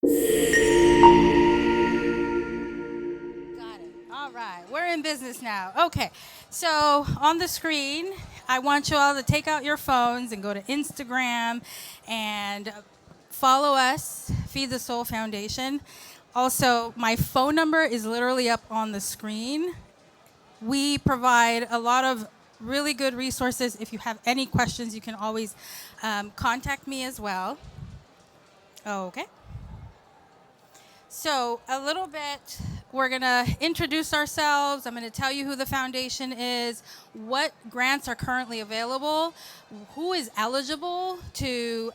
Got it. All right. We're in business now. Okay. So on the screen, I want you all to take out your phones and go to Instagram and follow us, Feed the Soul Foundation. Also, my phone number is literally up on the screen. We provide a lot of really good resources. If you have any questions, you can always contact me as well. Okay. So, a little bit, we're going to introduce ourselves. I'm going to tell you who the foundation is, what grants are currently available, who is eligible to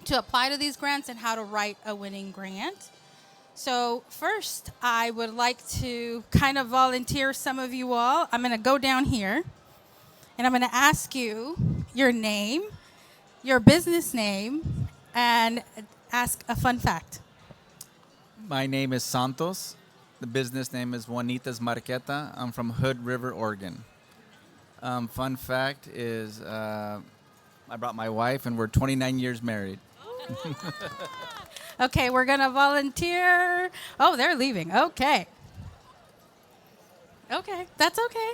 apply to these grants, and how to write a winning grant. So, first, I would like to kind of volunteer some of you all. I'm going to go down here, and I'm going to ask you your name, your business name, and ask a fun fact. My name is Santos. The business name is Juanita's Marqueta. I'm from Hood River, Oregon. Fun fact is I brought my wife, and we're 29 years married. Okay, we're going to volunteer. Oh, they're leaving. Okay. Okay, that's okay.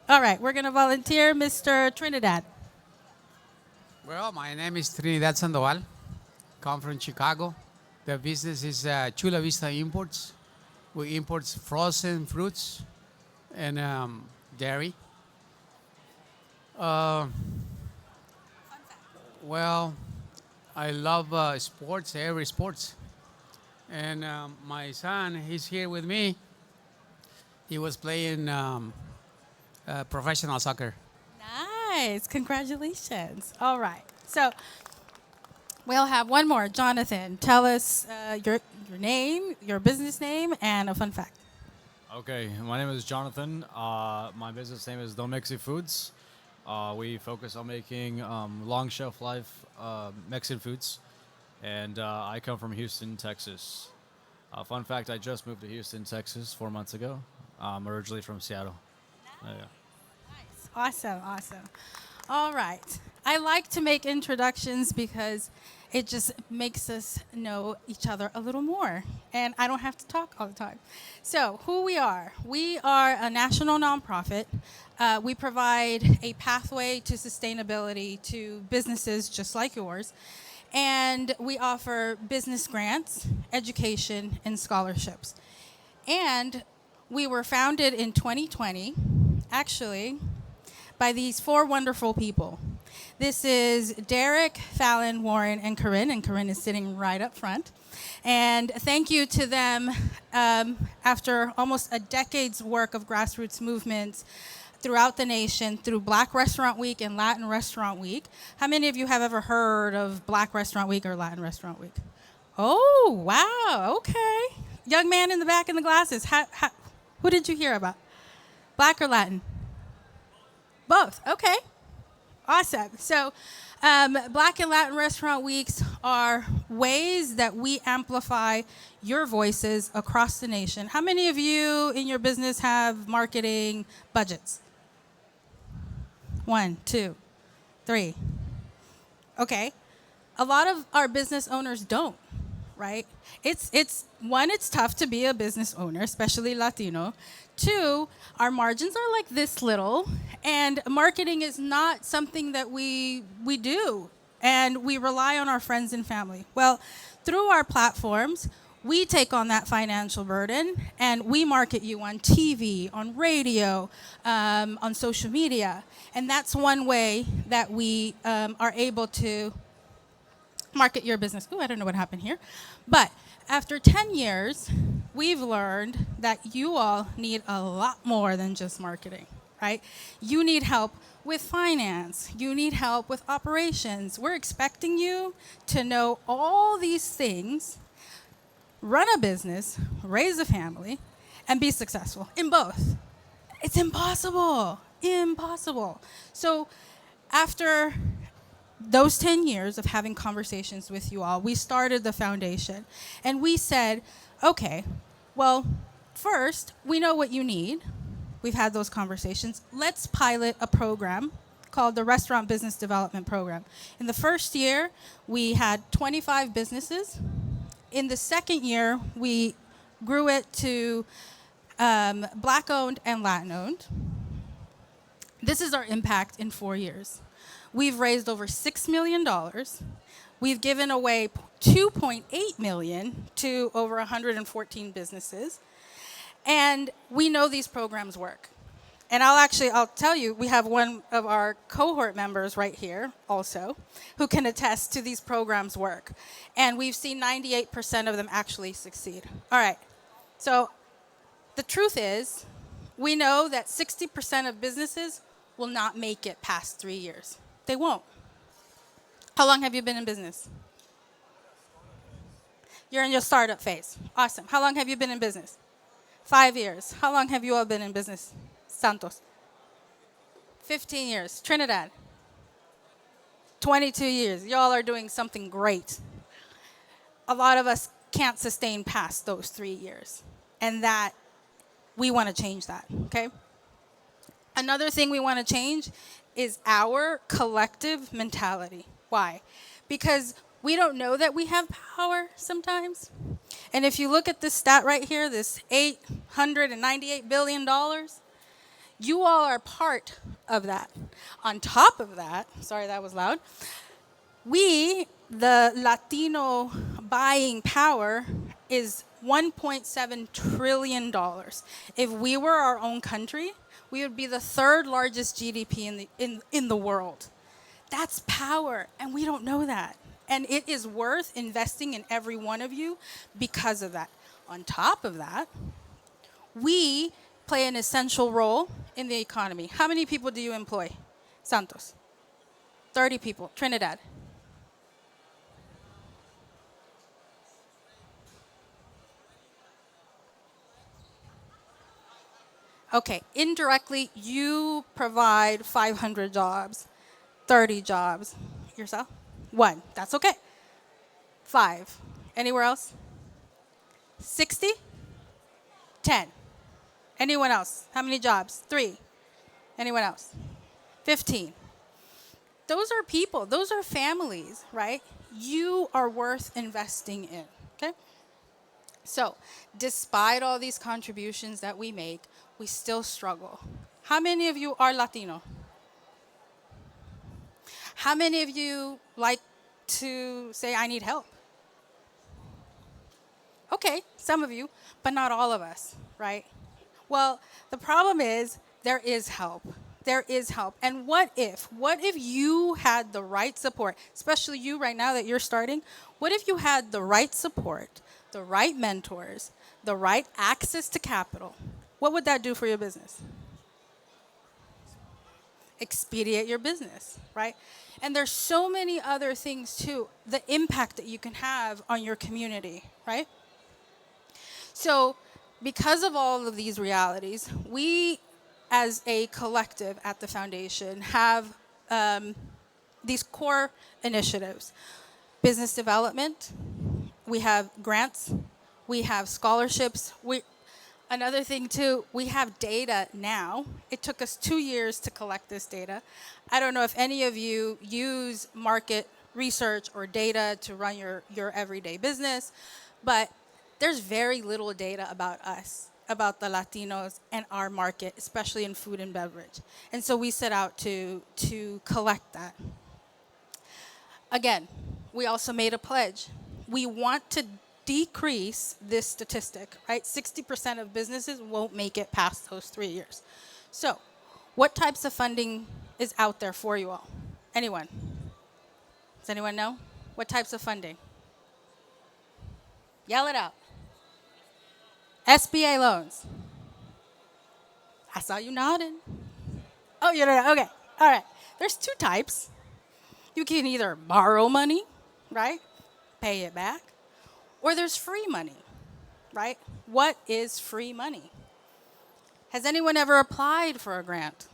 All right, we're going to volunteer Mr. Trinidad. Well, my name is Trinidad Sandoval. Come from Chicago. The business is Chula Vista Imports. We import frozen fruits and dairy. Well, I love sports, every sports. And my son, he's here with me. He was playing professional soccer. Nice. Congratulations. All right. So we'll have one more. Jonathan, tell us your name, your business name, and a fun fact. Okay, my name is Jonathan. My business name is Domexi Foods. We focus on making long shelf life Mexican foods, and I come from Houston, Texas. Fun fact: I just moved to Houston, Texas, 4 months ago. I'm originally from Seattle. Yeah. Nice. Awesome. Awesome. All right. I like to make introductions because it just makes us know each other a little more. And I don't have to talk all the time. So, who we are. We are a national nonprofit. We provide a pathway to sustainability to businesses just like yours. And we offer business grants, education, and scholarships. And we were founded in 2020, actually, by these four wonderful people. This is Derek, Fallon, Warren, and Corinne is sitting right up front. And thank you to them after almost a decade's work of grassroots movements throughout the nation through Black Restaurant Week and Latin Restaurant Week. How many of you have ever heard of Black Restaurant Week or Latin Restaurant Week? Oh, wow, okay. Young man in the back in the glasses, who did you hear about? Black or Latin? Both, okay. Awesome. So, Black and Latin Restaurant Weeks are ways that we amplify your voices across the nation. How many of you in your business have marketing budgets? 1, 2, 3. Okay. A lot of our business owners don't, right? It's one, it's tough to be a business owner, especially Latino. 2, our margins are like this little, and marketing is not something that we do, and we rely on our friends and family. Well, through our platforms, we take on that financial burden, and we market you on TV, on radio, on social media, and that's one way that we are able to market your business. Oh, I don't know what happened here. But after 10 years, we've learned that you all need a lot more than just marketing, right? You need help with finance. You need help with operations. We're expecting you to know all these things, run a business, raise a family, and be successful in both. It's impossible. Impossible. So after those 10 years of having conversations with you all, we started the foundation. And we said, okay, well, first, we know what you need. We've had those conversations. Let's pilot a program called the Restaurant Business Development Program. In the first year, we had 25 businesses in the second year, we grew it to Black-owned and Latin-owned. This is our impact in 4 years. We've raised over $6 million. We've given away $2.8 million to over 114 businesses. And we know these programs work. And I'll tell you, we have one of our cohort members right here also who can attest to these programs work. And we've seen 98% of them actually succeed. All right. So the truth is, we know that 60% of businesses will not make it past 3 years. They won't. How long have you been in business? You're in your startup phase. Awesome. How long have you been in business? 5 years. How long have you all been in business? Santos. 15 years. Trinidad. 22 years. Y'all are doing something great. A lot of us can't sustain past those 3 years. And that, we want to change that, okay? Another thing we want to change is our collective mentality. Why? Because we don't know that we have power sometimes. And if you look at this stat right here, this $898 billion, you all are part of that. On top of that, sorry that was loud, we, the Latino buying power, is $1.7 trillion. If we were our own country, we would be the third largest GDP in the world. That's power, and we don't know that. And it is worth investing in every one of you because of that. On top of that, we play an essential role in the economy. How many people do you employ? Santos. 30 people. Trinidad. Okay, indirectly, you provide 500 jobs, 30 jobs. Yourself? 1. That's okay. 5. Anywhere else? 60? 10. Anyone else? How many jobs? 3. Anyone else? 15. Those are people. Those are families, right? You are worth investing in, okay? So, despite all these contributions that we make, we still struggle. How many of you are Latino? How many of you like to say, I need help? Okay, some of you, but not all of us, right? Well, the problem is there is help. There is help. And what if you had the right support, especially you right now that you're starting, what if you had the right support, the right mentors, the right access to capital? What would that do for your business? Expedite your business, right? And there's so many other things too, the impact that you can have on your community, right? So because of all of these realities, we as a collective at the foundation have these core initiatives. Business development, we have grants, we have scholarships. Another thing too, we have data now. It took us 2 years to collect this data. I don't know if any of you use market research or data to run your everyday business, but there's very little data about us, about the Latinos and our market, especially in food and beverage. And so we set out to collect that. Again, we also made a pledge. We want to decrease this statistic, right? 60% of businesses won't make it past those 3 years. So, what types of funding is out there for you all? Anyone? Does anyone know? What types of funding? Yell it out. SBA loans. I saw you nodding. Oh, you don't know. Okay. All right. There's 2 types. You can either borrow money, right? Pay it back. Or there's free money, right? What is free money? Has anyone ever applied for a grant?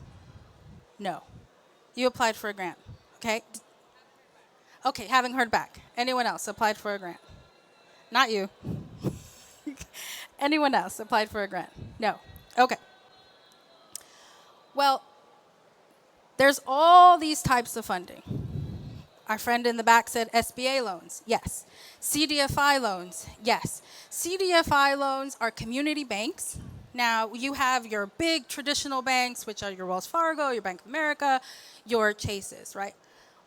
No. You applied for a grant, okay? Okay, haven't heard back. Anyone else applied for a grant? Not you. Anyone else applied for a grant? No. Okay. Well, there's all these types of funding. Our friend in the back said SBA loans. Yes. CDFI loans. Yes. CDFI loans are community banks. Now, you have your big traditional banks, which are your Wells Fargo, your Bank of America, your Chases, right?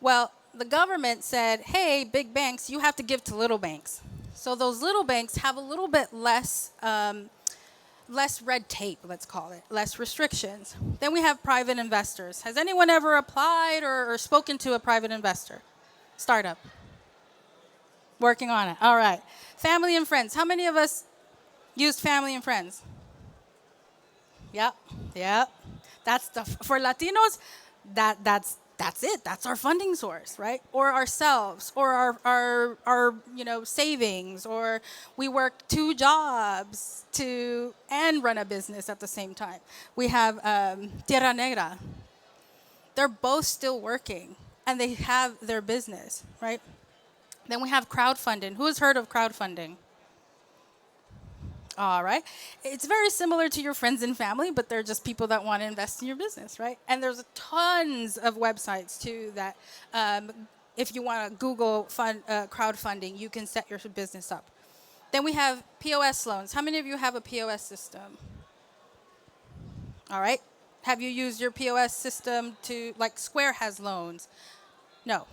Well, the government said, hey, big banks, you have to give to little banks. So those little banks have a little bit less red tape, let's call it, less restrictions. Then we have private investors. Has anyone ever applied or spoken to a private investor? Startup. Working on it. All right. Family and friends. How many of us used family and friends? Yep. Yep. That's for Latinos, that's it. That's our funding source, right? Or ourselves, or our savings, or we work 2 jobs and run a business at the same time. We have Tierra Negra. They're both still working, and they have their business, right? Then we have crowdfunding. Who has heard of crowdfunding? All right. It's very similar to your friends and family, but they're just people that want to invest in your business, right? And there's tons of websites, too, that if you want to Google crowdfunding, you can set your business up. Then we have POS loans. How many of you have a POS system? All right. Have you used your POS system like Square has loans? No.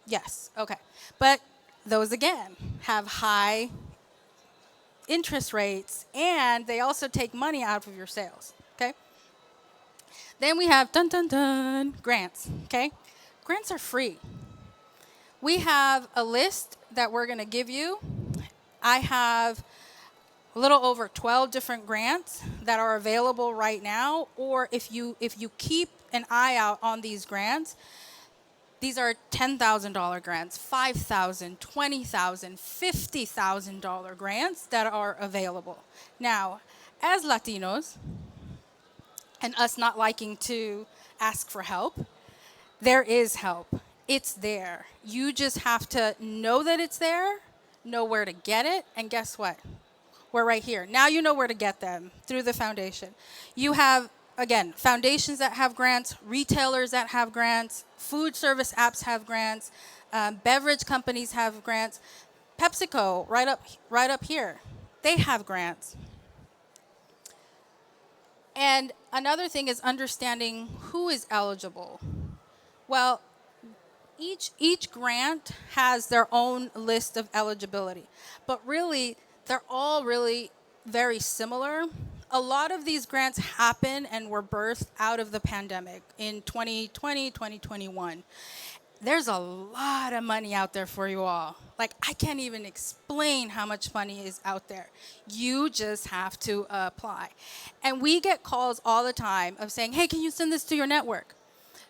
Yes. Okay. But those, again, have high interest rates, and they also take money out of your sales, okay? Then we have, grants, okay? Grants are free. We have a list that we're going to give you. I have a little over 12 different grants that are available right now, or if you keep an eye out on these grants, these are $10,000 grants, $5,000, $20,000, $50,000 grants that are available. Now, as Latinos, and us not liking to ask for help, there is help. It's there. You just have to know that it's there, know where to get it, and guess what? We're right here. Now you know where to get them, through the foundation. You have, again, foundations that have grants, retailers that have grants, food service apps have grants, beverage companies have grants. PepsiCo, right up here, they have grants. And another thing is understanding who is eligible. Well, each grant has their own list of eligibility, but really, they're all really very similar. A lot of these grants happen and were birthed out of the pandemic in 2020, 2021. There's a lot of money out there for you all. Like, I can't even explain how much money is out there. You just have to apply. And we get calls all the time of saying, hey, can you send this to your network?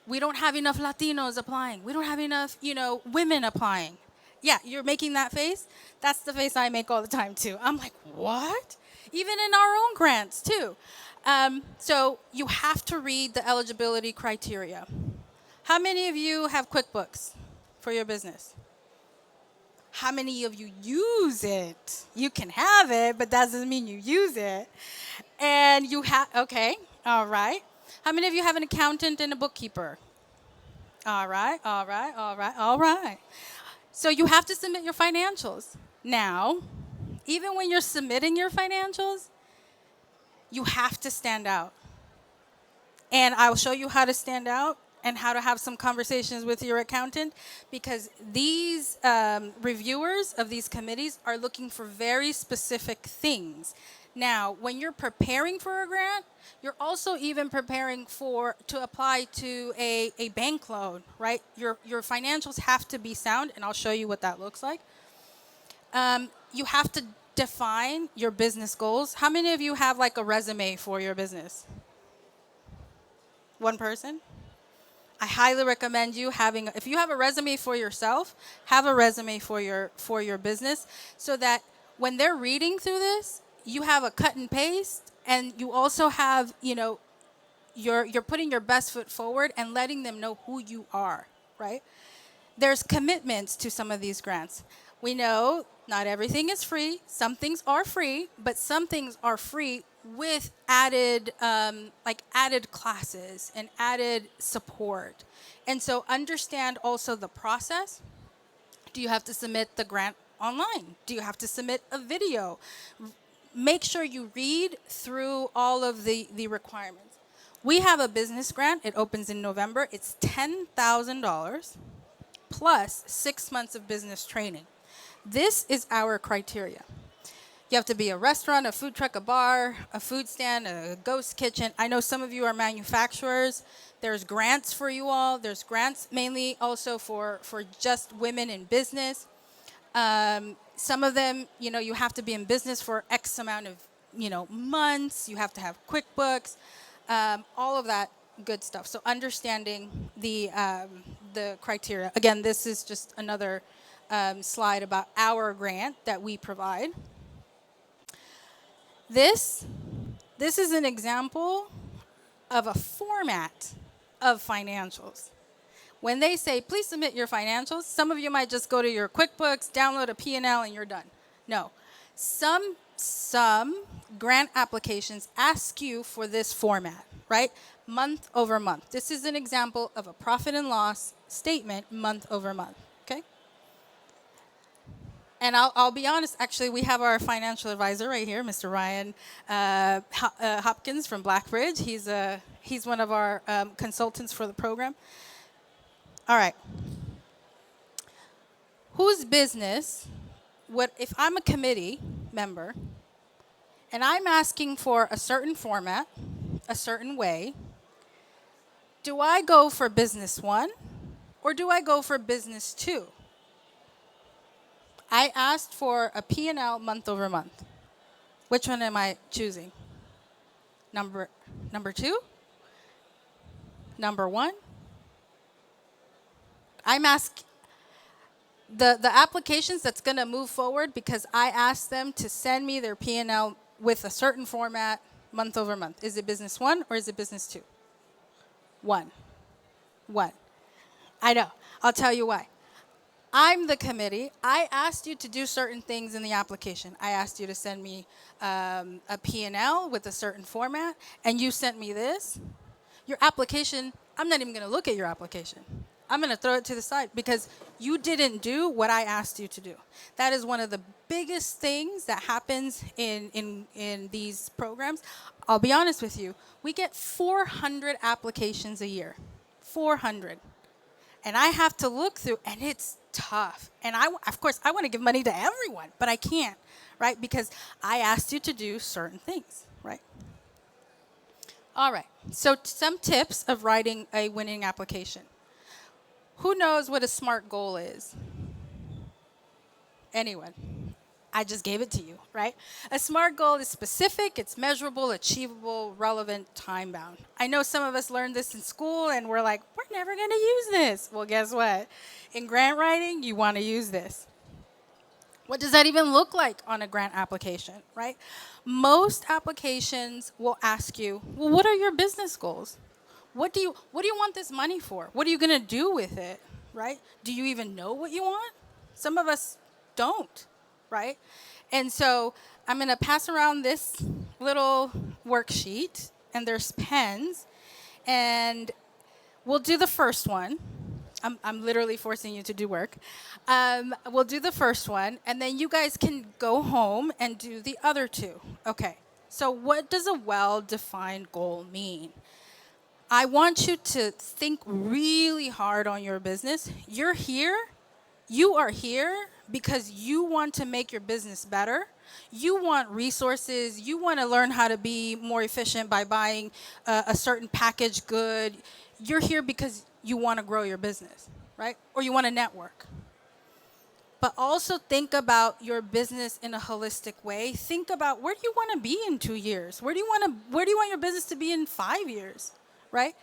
We don't have enough Latinos applying. We don't have enough, women applying. Yeah, you're making that face? That's the face I make all the time, too. I'm like, what? Even in our own grants, too. So you have to read the eligibility criteria. How many of you have QuickBooks for your business? How many of you use it? You can have it, but that doesn't mean you use it. And you have, okay, all right. How many of you have an accountant and a bookkeeper? All right, all right, all right, all right. So you have to submit your financials. Now, even when you're submitting your financials, you have to stand out. And I'll show you how to stand out and how to have some conversations with your accountant, because these reviewers of these committees are looking for very specific things. Now, when you're preparing for a grant, you're also even preparing to apply to a bank loan, right? Your financials have to be sound, and I'll show you what that looks like. You have to define your business goals. How many of you have like a resume for your business? One person? I highly recommend you if you have a resume for yourself, have a resume for your business, so that when they're reading through this, you have a cut and paste, and you also have, you're putting your best foot forward and letting them know who you are, right? There's commitments to some of these grants. We know not everything is free. Some things are free, but some things are free with added added classes and added support. And so understand also the process. Do you have to submit the grant online? Do you have to submit a video? Make sure you read through all of the requirements. We have a business grant. It opens in November. It's $10,000 plus 6 months of business training. This is our criteria. You have to be a restaurant, a food truck, a bar, a food stand, a ghost kitchen. I know some of you are manufacturers. There's grants for you all. There's grants mainly also for just women in business. Some of them, you have to be in business for X amount of, months. You have to have QuickBooks, all of that good stuff. So understanding the criteria. Again, this is just another slide about our grant that we provide. This is an example of a format of financials. When they say, please submit your financials, some of you might just go to your QuickBooks, download a P&L, and you're done. No. Some grant applications ask you for this format, right? Month over month. This is an example of a profit and loss statement month over month, okay? And I'll be honest, actually, we have our financial advisor right here, Mr. Ryan Hopkins from Blackbridge. He's one of our consultants for the program. All right. Whose business if I'm a committee member and I'm asking for a certain format, a certain way, do I go for business 1 or do I go for business 2? I asked for a P&L month over month. Which one am I choosing? Number 2? Number 1? I'm asking the applications that's going to move forward because I asked them to send me their P&L with a certain format month over month. Is it business 1 or is it business 2? 1. I know. I'll tell you why. I'm the committee. I asked you to do certain things in the application. I asked you to send me a P&L with a certain format, and you sent me this. Your application, I'm not even going to look at your application. I'm going to throw it to the side because you didn't do what I asked you to do. That is one of the biggest things that happens in these programs. I'll be honest with you. We get 400 applications a year. 400. And I have to look through, and it's tough. And of course, I want to give money to everyone, but I can't, right? Because I asked you to do certain things, right? All right. So some tips of writing a winning application. Who knows what a SMART goal is? Anyone? I just gave it to you, right? A SMART goal is specific, it's measurable, achievable, relevant, time-bound. I know some of us learned this in school, and we're like, we're never going to use this. Well, guess what? In grant writing, you want to use this. What does that even look like on a grant application, right? Most applications will ask you, well, what are your business goals? What do you want this money for? What are you going to do with it, right? Do you even know what you want? Some of us don't. Right? And so I'm going to pass around this little worksheet, and there's pens, and we'll do the first one. I'm literally forcing you to do work. We'll do the first one, and then you guys can go home and do the other 2. Okay. So what does a well-defined goal mean? I want you to think really hard on your business. You are here because you want to make your business better. You want resources. You want to learn how to be more efficient by buying a certain packaged good. You're here because you want to grow your business, right? Or you want to network. But also think about your business in a holistic way. Think about where do you want to be in 2 years? Where do you want your business to be in 5 years, right?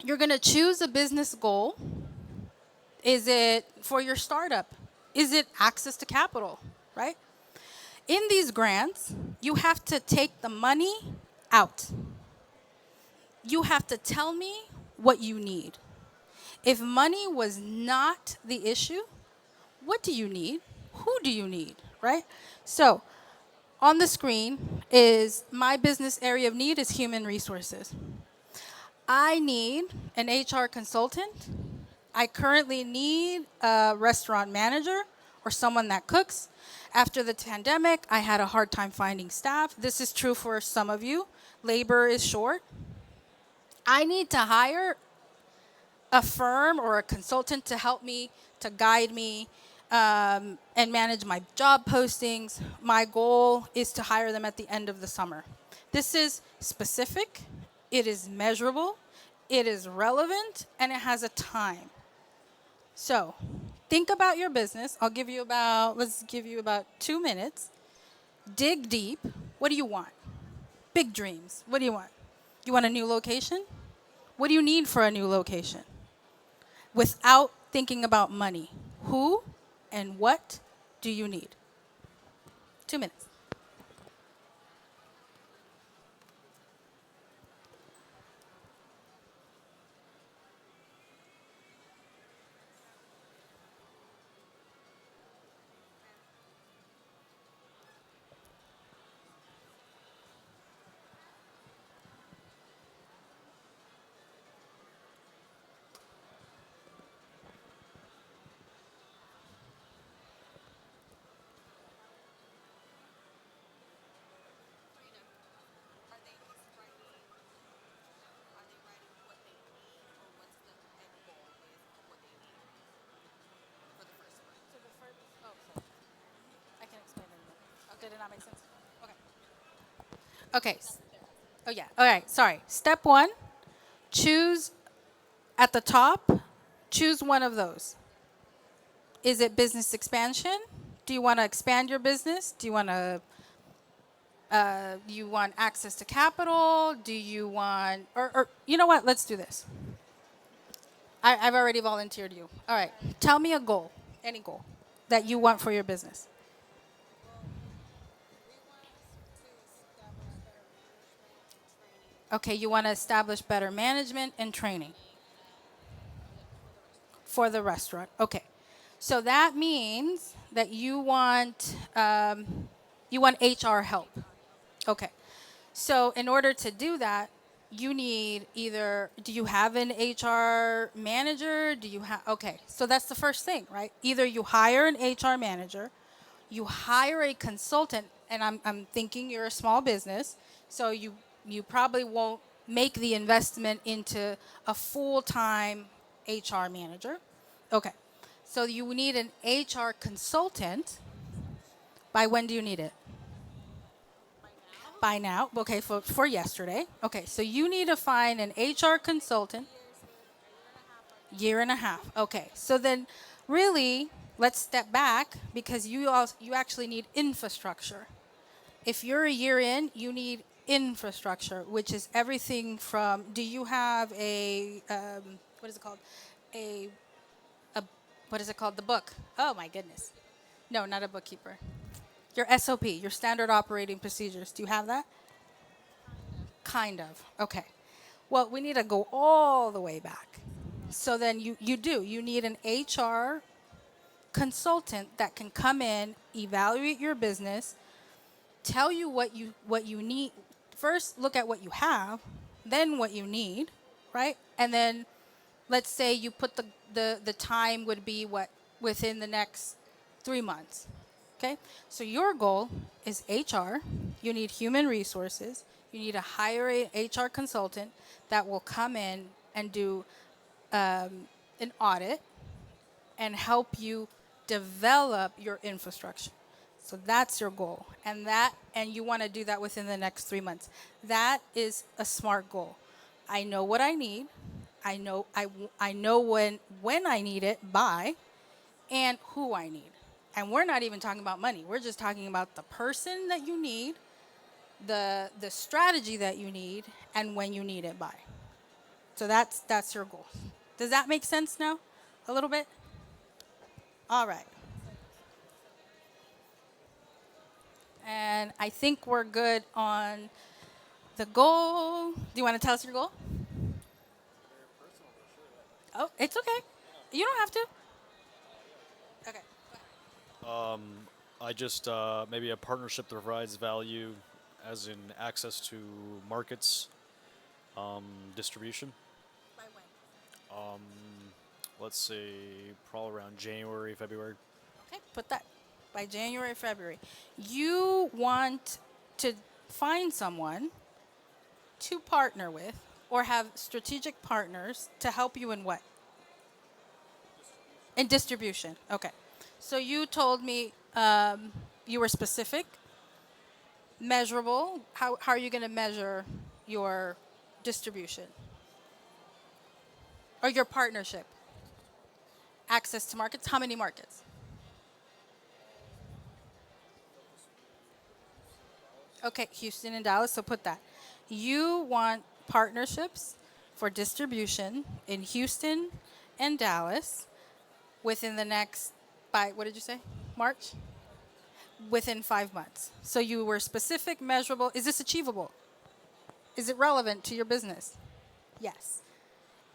You're going to choose a business goal. Is it for your startup? Is it access to capital, right? In these grants, you have to take the money out. You have to tell me what you need. If money was not the issue, what do you need? Who do you need, right? So on the screen is my business area of need is human resources. I need an HR consultant. I currently need a restaurant manager or someone that cooks. After the pandemic, I had a hard time finding staff. This is true for some of you. Labor is short. I need to hire a firm or a consultant to help me, to guide me, and manage my job postings. My goal is to hire them at the end of the summer. This is specific, it is measurable, it is relevant, and it has a time. So think about your business. Let's give you about 2 minutes. Dig deep. What do you want? Big dreams. What do you want? You want a new location? What do you need for a new location? Without thinking about money. Who and what do you need? 2 minutes. I can explain it. Did it not make sense? Okay. Okay. Oh, yeah. All right. Sorry. Step one, choose at the top, choose one of those. Is it business expansion? Do you want to expand your business? Do you want to you want access to capital? Do you want, or you know what? Let's do this. I've already volunteered you. All right. Tell me a goal, any goal that you want for your business. Okay, you want to establish better management and training for the restaurant. Okay, so that means that you want HR help. Okay, so in order to do that, you need either, do you have an HR manager? Do you have, okay, so that's the first thing, right? Either you hire an HR manager, you hire a consultant, and I'm thinking you're a small business, so you probably won't make the investment into a full-time HR manager. Okay, so you need an HR consultant. By when do you need it? By now. Okay, for yesterday. Okay, so you need to find an HR consultant. Year and a half. Okay, so then really let's step back because you actually need infrastructure. If you're a year in, you need infrastructure, which is everything from, do you have what is it called? A what is it called? The book. Oh my goodness. No, not a bookkeeper. Your SOP, your standard operating procedures. Do you have that? Kind of. Okay. Well, we need to go all the way back. So then you need an HR consultant that can come in, evaluate your business, tell you what you need. First, look at what you have, then what you need, right? And then let's say you put the time would be within the next 3 months. Okay? So your goal is HR, you need human resources, you need to hire an HR consultant that will come in and do an audit and help you develop your infrastructure. So that's your goal. And you want to do that within the next 3 months. That is a smart goal. I know what I need. I know when I need it by and who I need. And we're not even talking about money. We're just talking about the person that you need, the strategy that you need, and when you need it by. So that's your goal. Does that make sense now? A little bit? All right. And I think we're good on the goal. Do you want to tell us your goal? Oh, it's okay. You don't have to. Okay. I just maybe a partnership that provides value, as in access to markets, distribution. By when? Let's say probably around January, February. Okay, put that by January, February. You want to find someone to partner with or have strategic partners to help you in what? In distribution. Okay. So you told me you were specific, measurable. How are you going to measure your distribution or your partnership? Access to markets. How many markets? Okay, Houston and Dallas, so put that. You want partnerships for distribution in Houston and Dallas within the next, by, what did you say? March? Within 5 months. So you were specific, measurable. Is this achievable? Is it relevant to your business? Yes.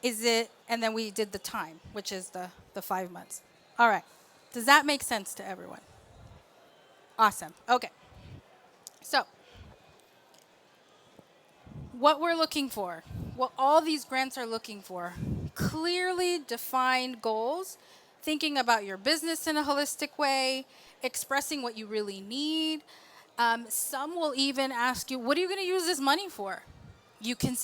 Is it, and then we did the time, which is the 5 months. All right. Does that make sense to everyone? Awesome. Okay. So, what we're looking for, what all these grants are looking for, clearly defined goals, thinking about your business in a holistic way, expressing what you really need. Some will even ask you, what are you going to use this money for? You can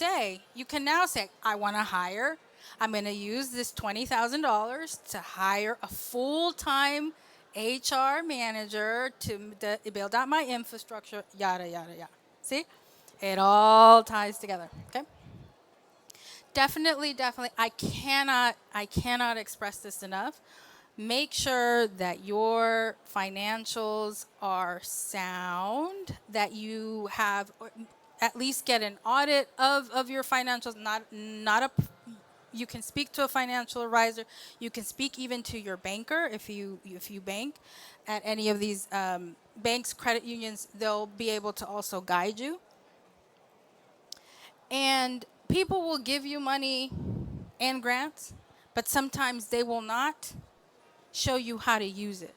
now say, I want to hire, I'm going to use this $20,000 to hire a full-time HR manager to build out my infrastructure, yada, yada, yada. See? It all ties together, okay? Definitely, I cannot express this enough. Make sure that your financials are sound, that you have, or at least get an audit of your financials, you can speak to a financial advisor. You can speak even to your banker if you bank at any of these banks, credit unions. They'll be able to also guide you. And people will give you money and grants, but sometimes they will not show you how to use it.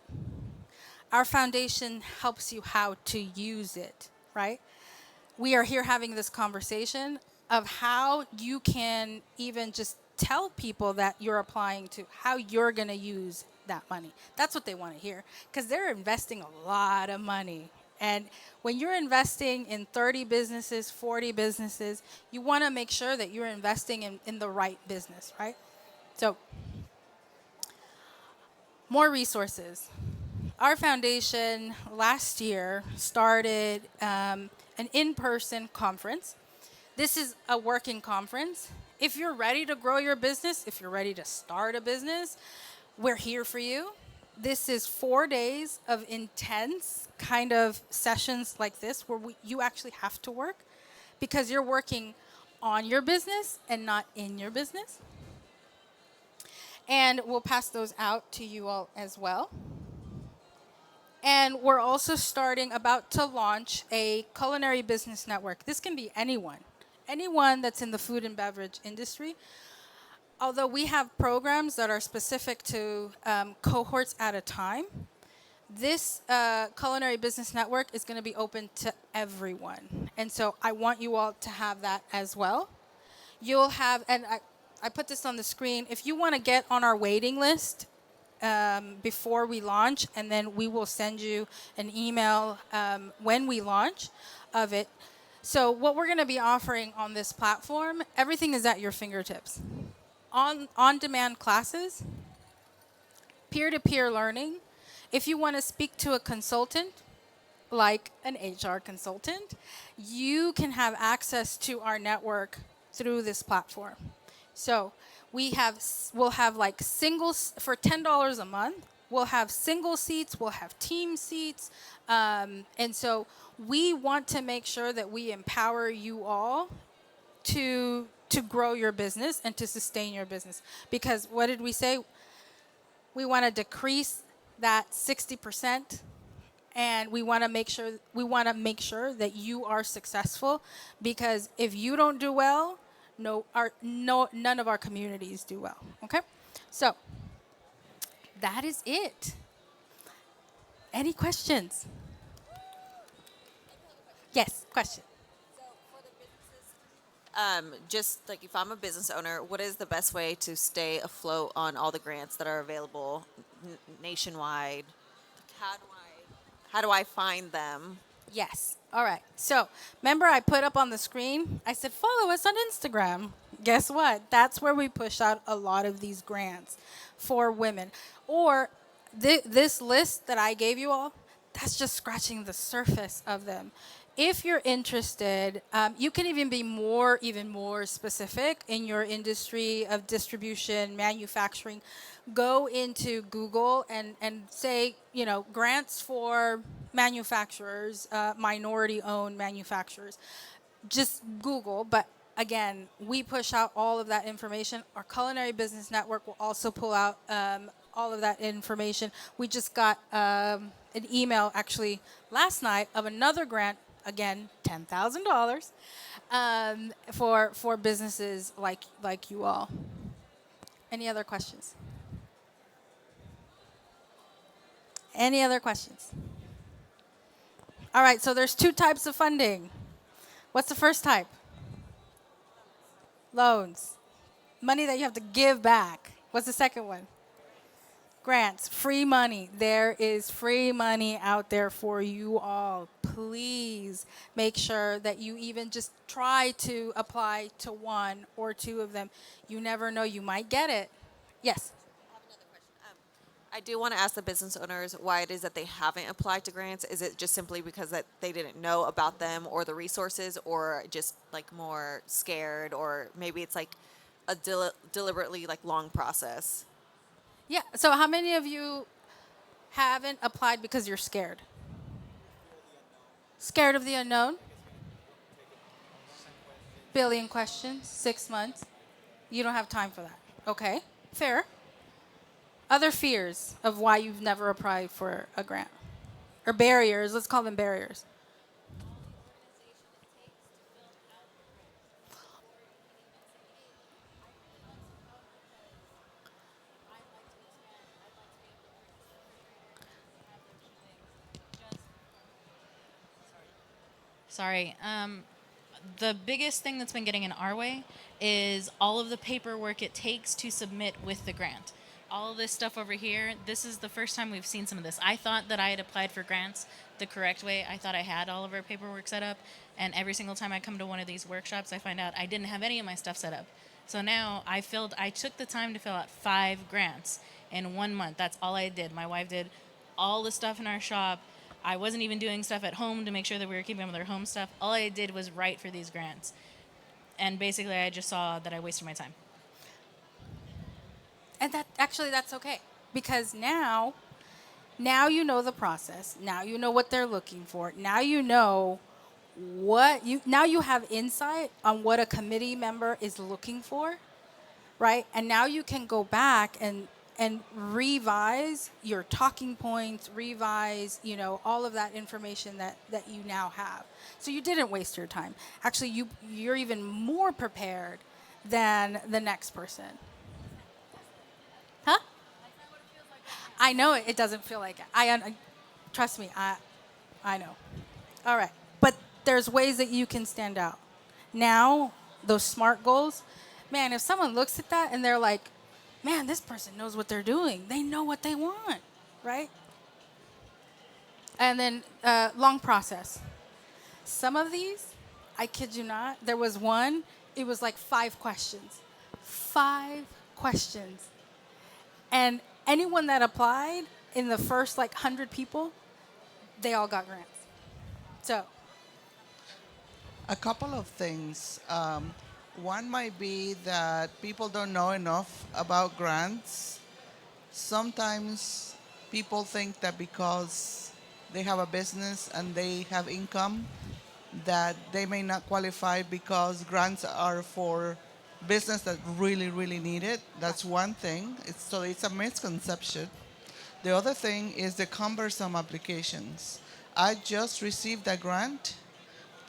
Our foundation helps you how to use it, right? We are here having this conversation of how you can even just tell people that you're applying to, how you're going to use that money. That's what they want to hear, because they're investing a lot of money. And when you're investing in 30 businesses, 40 businesses, you want to make sure that you're investing in the right business, right? So, more resources. Our foundation last year started an in-person conference. This is a working conference. If you're ready to grow your business, if you're ready to start a business, we're here for you. This is 4 days of intense kind of sessions like this where you actually have to work because you're working on your business and not in your business. And we'll pass those out to you all as well. And we're also about to launch a culinary business network. This can be anyone that's in the food and beverage industry. Although we have programs that are specific to cohorts at a time, this culinary business network is going to be open to everyone. And so I want you all to have that as well. You'll have, and I put this on the screen, if you want to get on our waiting list before we launch, and then we will send you an email when we launch of it. So what we're going to be offering on this platform, everything is at your fingertips. On-demand classes, peer-to-peer learning. If you want to speak to a consultant, like an HR consultant, you can have access to our network through this platform. So we'll have like singles for $10 a month. We'll have single seats. We'll have team seats. And so we want to make sure that we empower you all to grow your business and to sustain your business. Because what did we say? We want to decrease that 60%, and we want to make sure that you are successful. Because if you don't do well, none of our communities do well. Okay, so that is it. Any questions? Yes, question. Just like if I'm a business owner, what is the best way to stay afloat on all the grants that are available nationwide? How do I find them? Yes. All right. So, remember I put up on the screen, I said, follow us on Instagram. Guess what? That's where we push out a lot of these grants for women. Or this list that I gave you all, that's just scratching the surface of them. If you're interested, you can even more specific in your industry of distribution, manufacturing. Go into Google and say, grants for manufacturers, minority-owned manufacturers. Just Google, but again, we push out all of that information. Our Culinary Business Network will also pull out all of that information. We just got an email actually last night of another grant, again, $10,000 for businesses like you all. Any other questions? Any other questions? All right, so there's two types of funding. What's the first type? Loans. Money that you have to give back. What's the second one? Grants. Free money. There is free money out there for you all. Please make sure that you even just try to apply to one or two of them. You never know, you might get it. Yes. I do want to ask the business owners why it is that they haven't applied to grants. Is it just simply because that they didn't know about them or the resources, or just like more scared, or maybe it's like a deliberately like long process? Yeah. So how many of you haven't applied because you're scared? Scared of the unknown? Billion questions, 6 months. You don't have time for that. Okay, fair. Other fears of why you've never applied for a grant? Or barriers, let's call them barriers. Sorry. The biggest thing that's been getting in our way is all of the paperwork it takes to submit with the grant. All of this stuff over here, this is the first time we've seen some of this. I thought that I had applied for grants the correct way. I thought I had all of our paperwork set up. And every single time I come to one of these workshops, I find out I didn't have any of my stuff set up. So now I took the time to fill out 5 grants in 1 month. That's all I did. My wife did all the stuff in our shop. I wasn't even doing stuff at home to make sure that we were keeping up with our home stuff. All I did was write for these grants. And basically, I just saw that I wasted my time. And that's okay. Because now you know the process. Now you know what they're looking for. Now you know now you have insight on what a committee member is looking for, right? And now you can go back and revise your talking points, revise, all of that information that you now have. So you didn't waste your time. Actually, you're even more prepared than the next person. Huh? I know it doesn't feel like it. Trust me, I know. All right. But there's ways that you can stand out. Now, those SMART goals, man, if someone looks at that and they're like, man, this person knows what they're doing. They know what they want, right? And then long process. Some of these, I kid you not, there was one, it was like 5 questions. 5 questions. And anyone that applied in the first 100 people, they all got grants. So. A couple of things. One might be that people don't know enough about grants. Sometimes people think that because they have a business and they have income, that they may not qualify because grants are for business that really, really need it. That's one thing. It's a misconception. The other thing is the cumbersome applications. I just received a grant,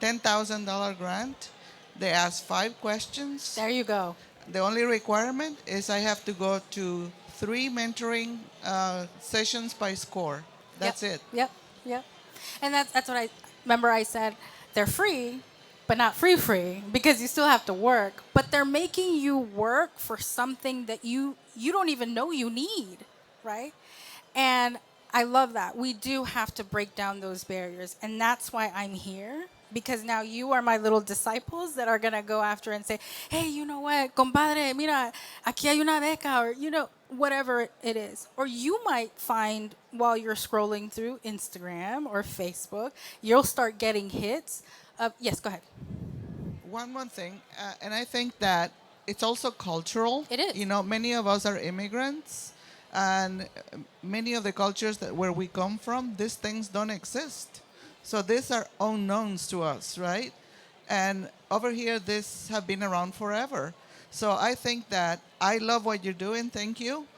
$10,000 grant. They asked 5 questions. There you go. The only requirement is I have to go to 3 mentoring sessions by score. That's Yep. it. Yep. Yep. And that's what I remember. I said they're free, but not free because you still have to work. But they're making you work for something that you don't even know you need, right? And I love that. We do have to break down those barriers, and that's why I'm here. Because now you are my little disciples that are gonna go after and say, "Hey, you know what, compadre? Mira, aquí hay una beca," or whatever it is. Or you might find while you're scrolling through Instagram or Facebook, you'll start getting hits of. Yes, go ahead. One more thing, and I think that it's also cultural. It is. Many of us are immigrants, and many of the cultures where we come from, these things don't exist. So these are unknowns to us, right? And over here, these have been around forever. So I think that I love what you're doing. Thank you.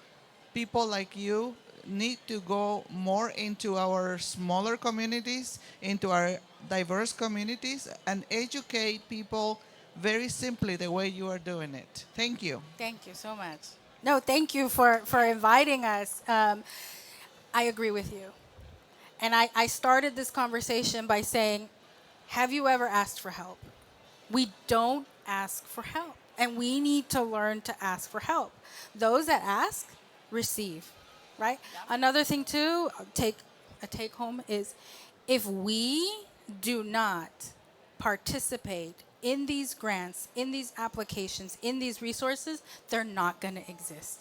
People like you need to go more into our smaller communities, into our diverse communities, and educate people very simply the way you are doing it. Thank you. Thank you so much. No, thank you for inviting us. I agree with you. And I started this conversation by saying, have you ever asked for help? We don't ask for help. And we need to learn to ask for help. Those that ask, receive, right? Another thing, too, a take home is if we do not participate in these grants, in these applications, in these resources, they're not going to exist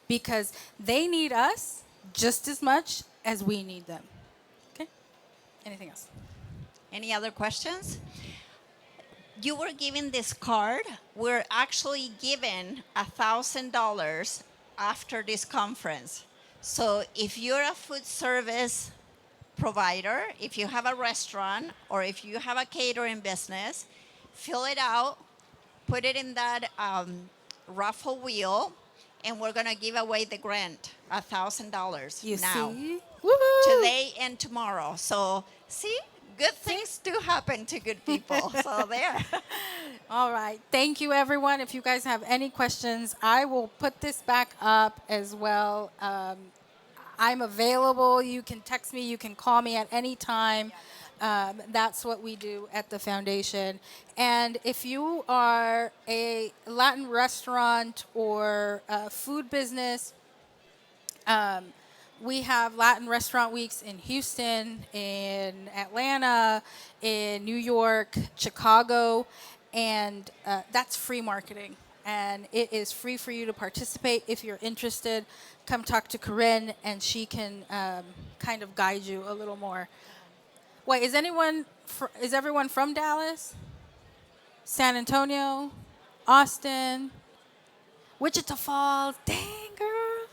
because they need us just as much as we need them. Okay? Anything else? Any other questions? You were given this card. We're actually given $1,000 after this conference. So if you're a food service provider, if you have a restaurant, or if you have a catering business, fill it out, put it in that raffle wheel, and we're gonna give away the grant, $1,000 You now, see? Woohoo! today and tomorrow. So see, good things do happen to good people. So there. All right. Thank you, everyone. If you guys have any questions, I will put this back up as well. I'm available. You can text me. You can call me at any time. That's what we do at the foundation. And if you are a Latin restaurant or food business, we have Latin Restaurant Weeks in Houston, in Atlanta, in New York, Chicago, and that's free marketing. And it is free for you to participate. If you're interested, come talk to Corinne, and she can kind of guide you a little more. Wait, is everyone from Dallas? San Antonio? Austin? Wichita Falls? Dang, girl.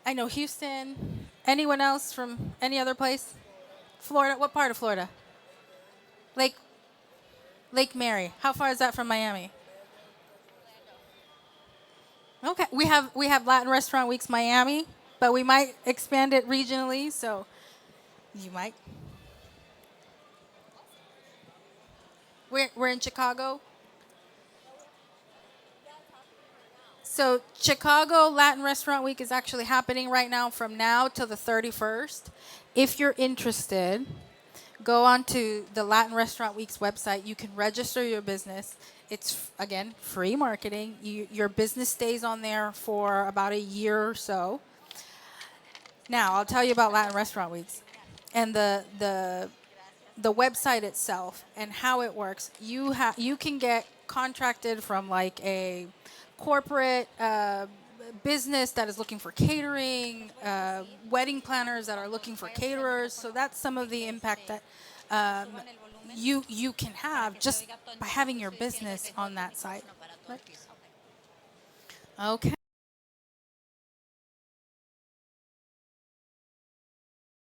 I know Houston. Anyone else from any other place? Florida? What part of Florida? Lake Mary. How far is that from Miami? Okay, we have Latin Restaurant Weeks Miami, but we might expand it regionally, so you might. We're in Chicago. So Chicago Latin Restaurant Week is actually happening right now from now till the 31st. If you're interested, go on to the Latin Restaurant Week's website. You can register your business. It's, again, free marketing. Your business stays on there for about a year or so. Now, I'll tell you about Latin Restaurant Weeks and the website itself and how it works. You can get contracted from like a corporate business that is looking for catering, wedding planners that are looking for caterers. So that's some of the impact that you can have just by having your business on that site. Right? Okay.